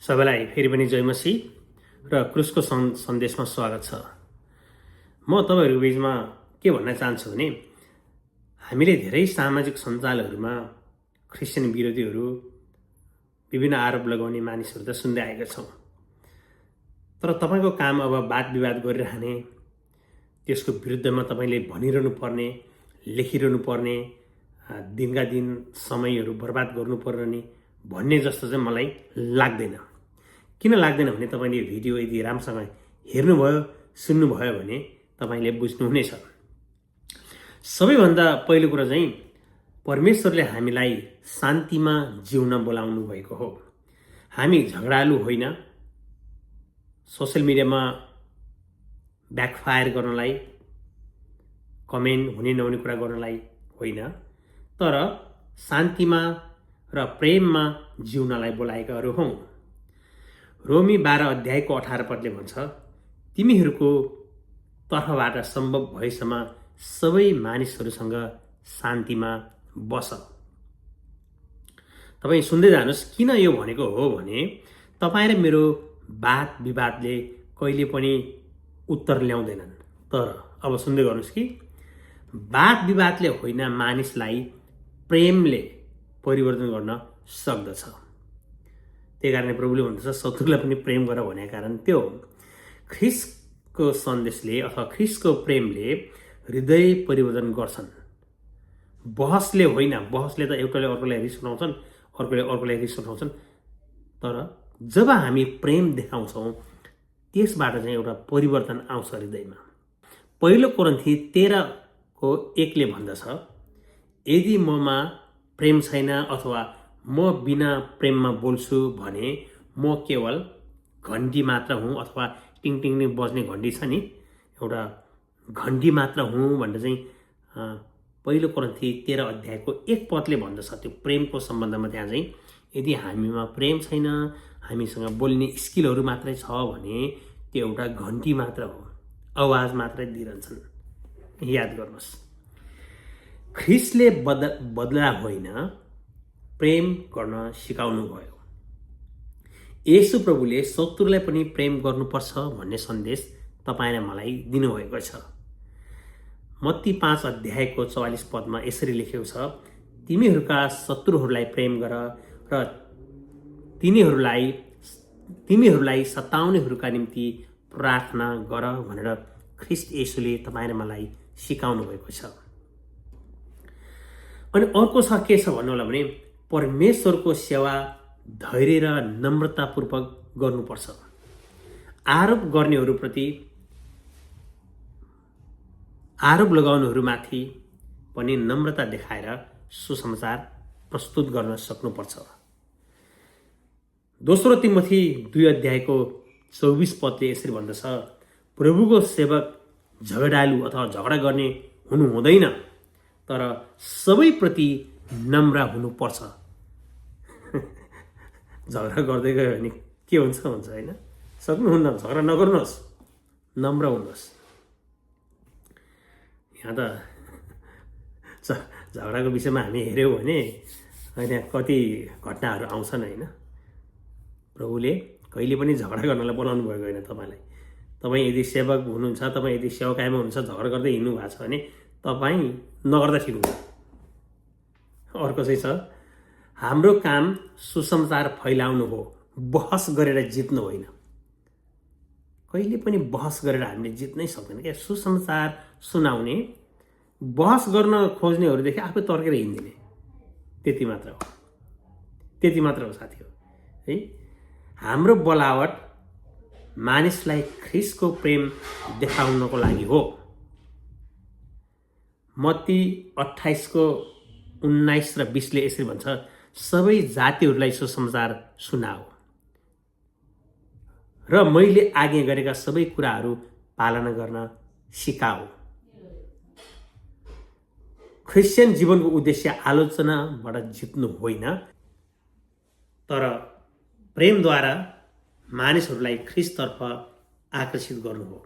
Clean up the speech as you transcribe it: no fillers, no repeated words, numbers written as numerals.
सबैलाई फेरि पनि जय मसीह र क्रुसको सन्देशमा स्वागत छ। म तपाईहरुको बीचमा के भन्न चाहन्छु भने हामीले धेरै सामाजिक सञ्जालहरुमा क्रिस्चियन विरोधीहरु विभिन्न आरोप लगाउने मानिसहरु त सुन्दै आएका छौं। तर तपाईको काम अब वाद विवाद गरिरहने, त्यसको विरुद्धमा तपाईले भनिरहनु पर्ने, लेखिरहनु पर्ने, दिनका दिन समयहरु बर्बाद गर्नु पर्ने भन्ने जस्तो चाहिँ मलाई लाग्दैन। किन लाग्दैन भने तपाईले भिडियो यदि राम्रोसँग हेर्नुभयो, सुन्नुभयो भने तपाईले बुझ्नुहुनेछ। सबैभन्दा पहिलो कुरा चाहिँ परमेश्वरले हामीलाई शान्तिमा जिउन बोलाउनु भएको हो। हामी झगडालु होइन, सोशल मिडियामा ब्याकफायर गर्नलाई, कमेन्ट हुने नहुने कुरा गर्नलाई होइन, तर शान्तिमा र प्रेममा जिउनलाई बोलाएकाहरू हौं। रोमी 12 अध्यायको 18 पदले भन्छ, तिमीहरूको तर्फबाट सम्भव भएसम्म सबै मानिसहरूसँग शान्तिमा बस। तपाई सुन्दै जानुस्। किन यो भनेको हो भने तपाई र मेरो वाद विवादले कहिले पनि उत्तर ल्याउँदैनन्। तर अब सुन्दै गर्नुस् कि वाद विवादले होइन, मानिसलाई प्रेमले परिवर्तन गर्न सक्दछ। त्यही कारणले प्रभुले भन्छ शत्रुलाई पनि प्रेम गर भनेको कारण त्यो हो। ख्रीष्टको सन्देशले अथवा ख्रीष्टको प्रेमले हृदय परिवर्तन गर्छन्। बहसले होइन, बहसले त एउटाले अर्कोलाई रिस उठाउँछन्, अर्कोले अर्कोलाई रिस उठाउँछन्। तर जब हामी प्रेम देखाउँछौँ त्यसबाट चाहिँ एउटा परिवर्तन आउँछ हृदयमा। पहिलो कोरिन्थी 13को 1ले भन्दछ, यदि ममा प्रेम छैन अथवा म बिना प्रेममा बोल्छु भने म केवल घण्टी मात्र हुँ, अथवा टिङ टिङ बज्ने घण्टी छ नि, एउटा घण्टी मात्र हुँ भनेर चाहिँ पहिलो कोरिन्थी 13 अध्यायको 1 पदले भन्दछ। त्यो प्रेमको सम्बन्धमा त्यहाँ चाहिँ यदि हामीमा प्रेम छैन, हामीसँग बोल्ने स्किलहरू मात्रै छ भने त्यो एउटा घण्टी मात्र हो, आवाज मात्रै दिइरहन्छन्। याद गर्नुहोस्, ख्रीष्टले बदला होइन, प्रेम गर्न सिकाउनु भयो। येशू प्रभुले शत्रुलाई पनि प्रेम गर्नुपर्छ भन्ने सन्देश तपाईलाई मलाई दिनुभएको छ। मत्ती 5 अध्यायको 44 पदमा यसरी लेखेको छ, तिमीहरूका शत्रुहरूलाई प्रेम गर र तिमीहरूलाई सताउनेहरूका निम्ति प्रार्थना गर भनेर ख्रीष्ट येशूले तपाईँ र मलाई सिकाउनु भएको छ। अनि अर्को छ के छ भन्नु होला भने परमेश्वरको सेवा धैर्य र नम्रतापूर्वक गर्नुपर्छ। आरोप गर्नेहरूप्रति, आरोप लगाउनेहरूमाथि पनि नम्रता देखाएर सुसमाचार प्रस्तुत गर्न सक्नुपर्छ। दोस्रो तिमोथी 2 अध्यायको 24 पदले यसरी भन्दछ, प्रभुको सेवक झगडालु अथवा झगडा गर्ने हुनु हुँदैन, तर सबैप्रति नम्र हुनुपर्छ। झगडा गर्दै गयो भने के हुन्छ होइन, सक्नुहुन्न, झगडा नगर्नुहोस्, नम्र हुनुहोस्। यहाँ त झगडाको विषयमा हामी हेऱ्यौँ भने यहाँ कति घटनाहरू आउँछन् होइन। प्रभुले कहिले पनि झगडा गर्नलाई बोलाउनु भएको होइन तपाईँलाई। तपाईँ यदि सेवक हुनुहुन्छ, तपाईँ यदि सेवकाइमा हुनुहुन्छ, झगडा गर्दै हिँड्नु भएको छ भने तपाईँ नगर्दा ठिक हुन्छ। अर्को चाहिँ छ, हाम्रो काम सुसमाचार फैलाउनु हो, बहस गरेर जित्नु होइन। कहिले पनि बहस गरेर हामीले जित्नै सक्दैन क्या। सुसमाचार सुनाउने, बहस गर्न खोज्नेहरूदेखि आफै तर्केर हिँड्दिने, त्यति मात्र हो, त्यति मात्र हो साथी हो है। हाम्रो बोलावट मानिसलाई ख्रीष्टको प्रेम देखाउनको लागि हो। मत्ती 28को 19 र 20ले यसरी भन्छ, सबै जातिहरूलाई सुसमाचार सुनाऊ र मैले आज्ञा गरेका सबै कुराहरू पालना गर्न सिकाऊ। क्रिस्चियन जीवनको उद्देश्य आलोचनाबाट जित्नु होइन, तर प्रेमद्वारा मानिसहरूलाई ख्रीष्टतर्फ आकर्षित गर्नु हो।